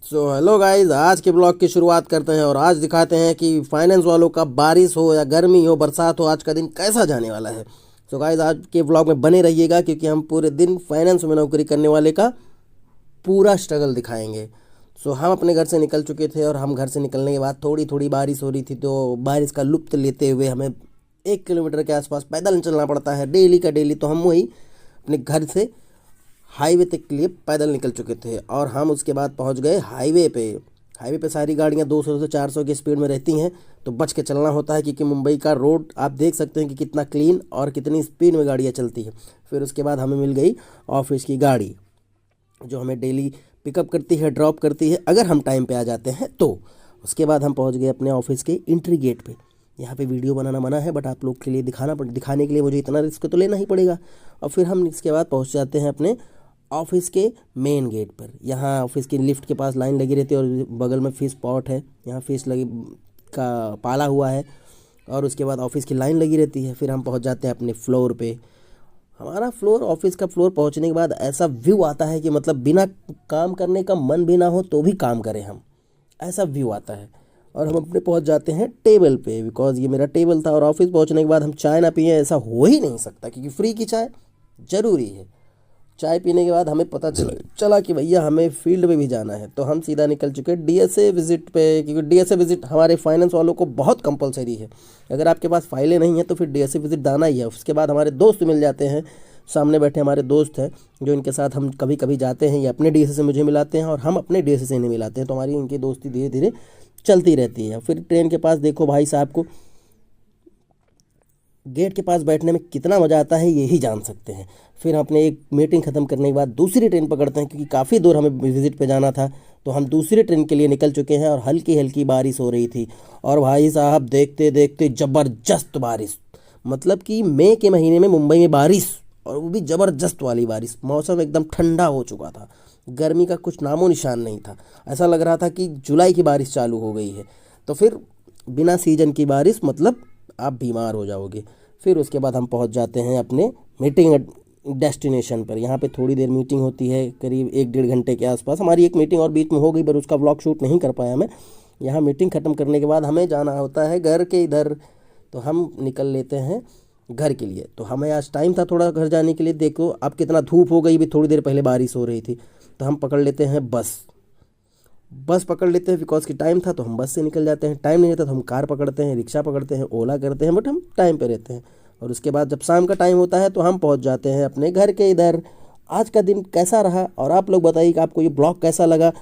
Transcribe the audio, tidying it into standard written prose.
Hello guys, आज के blog की शुरुआत करते हैं और आज दिखाते हैं कि फाइनेंस वालों का बारिश हो या गर्मी हो बरसात हो आज का दिन कैसा जाने वाला है। गाइज, आज के ब्लॉग में बने रहिएगा क्योंकि हम पूरे दिन फाइनेंस में नौकरी करने वाले का पूरा स्ट्रगल दिखाएंगे। हम अपने घर से निकल चुके थे और हम घर से निकलने के बाद थोड़ी थोड़ी बारिश हो रही थी, तो बारिश का लुत्फ लेते हुए हमें 1 किलोमीटर के आसपास पैदल चलना पड़ता है डेली का डेली। तो हम वही अपने घर से हाईवे तक के लिए पैदल निकल चुके थे और हम उसके बाद पहुंच गए हाईवे पे। हाईवे पे सारी गाड़ियां 200 से 400 की स्पीड में रहती हैं, तो बच के चलना होता है क्योंकि मुंबई का रोड आप देख सकते हैं कि कितना क्लीन और कितनी स्पीड में गाड़ियां चलती हैं। फिर उसके बाद हमें मिल गई ऑफिस की गाड़ी जो हमें डेली पिकअप करती है, ड्रॉप करती है अगर हम टाइम पे आ जाते हैं तो। उसके बाद हम पहुंच गए अपने ऑफिस के एंट्री गेट पे। यहाँ पे वीडियो बनाना मना है, बट आप लोग के लिए दिखाने के लिए मुझे इतना रिस्क तो लेना ही पड़ेगा। और फिर हम इसके बाद पहुँच जाते हैं अपने ऑफिस के मेन गेट पर। यहाँ ऑफिस की लिफ्ट के पास लाइन लगी रहती है और बगल में फिश पॉट है, यहाँ फिश लगी का पाला हुआ है और उसके बाद ऑफिस की लाइन लगी रहती है। फिर हम पहुँच जाते हैं अपने फ्लोर पे। हमारा फ्लोर, ऑफिस का फ्लोर पहुँचने के बाद ऐसा व्यू आता है कि मतलब बिना काम करने का मन भी ना हो तो भी काम करें हम, ऐसा व्यू आता है। और हम अपने पहुँच जाते हैं टेबल पे, बिकॉज ये मेरा टेबल था। और ऑफिस पहुँचने के बाद हम चाय ना पिए ऐसा हो ही नहीं सकता क्योंकि फ्री की चाय ज़रूरी है। चाय पीने के बाद हमें पता चला कि भैया हमें फील्ड में भी जाना है, तो हम सीधा निकल चुके डीएसए विजिट पे, क्योंकि डीएसए विजिट हमारे फाइनेंस वालों को बहुत कंपलसरी है। अगर आपके पास फाइलें नहीं हैं तो फिर डीएसए विजिट जाना ही है। उसके बाद हमारे दोस्त मिल जाते हैं, सामने बैठे हमारे दोस्त हैं जो इनके साथ हम कभी कभी जाते हैं। ये अपने डीएसए से मुझे मिलाते हैं और हम अपने डीएसए से इन्हें मिलाते हैं, तो हमारी इनकी दोस्ती धीरे धीरे चलती रहती है। फिर ट्रेन के पास देखो भाई साहब को गेट के पास बैठने में कितना मज़ा आता है ये ही जान सकते हैं। फिर हम अपने एक मीटिंग ख़त्म करने के बाद दूसरी ट्रेन पकड़ते हैं क्योंकि काफ़ी दूर हमें विज़िट पे जाना था। तो हम दूसरी ट्रेन के लिए निकल चुके हैं और हल्की हल्की बारिश हो रही थी। और भाई साहब देखते देखते ज़बरदस्त बारिश, मतलब कि मई के महीने में मुंबई में बारिश, और वो भी ज़बरदस्त वाली बारिश। मौसम एकदम ठंडा हो चुका था, गर्मी का कुछ नामो निशान नहीं था। ऐसा लग रहा था कि जुलाई की बारिश चालू हो गई है। तो फिर बिना सीजन की बारिश मतलब आप बीमार हो जाओगे। फिर उसके बाद हम पहुंच जाते हैं अपने मीटिंग डेस्टिनेशन पर। यहाँ पे थोड़ी देर मीटिंग होती है, करीब 1 डेढ़ घंटे के आसपास। हमारी एक मीटिंग और बीच में हो गई पर उसका व्लॉग शूट नहीं कर पाया मैं। यहाँ मीटिंग ख़त्म करने के बाद हमें जाना होता है घर के इधर, तो हम निकल लेते हैं घर के लिए। तो हमें आज टाइम था थोड़ा घर जाने के लिए। देखो अब कितना धूप हो गई, भी थोड़ी देर पहले बारिश हो रही थी। तो हम पकड़ लेते हैं बस, बस पकड़ लेते हैं बिकॉज की टाइम था तो हम बस से निकल जाते हैं। टाइम नहीं रहता तो हम कार पकड़ते हैं, रिक्शा पकड़ते हैं, ओला करते हैं, बट हम टाइम पे रहते हैं। और उसके बाद जब शाम का टाइम होता है तो हम पहुंच जाते हैं अपने घर के इधर। आज का दिन कैसा रहा और आप लोग बताइए कि आपको ये ब्लॉग कैसा लगा।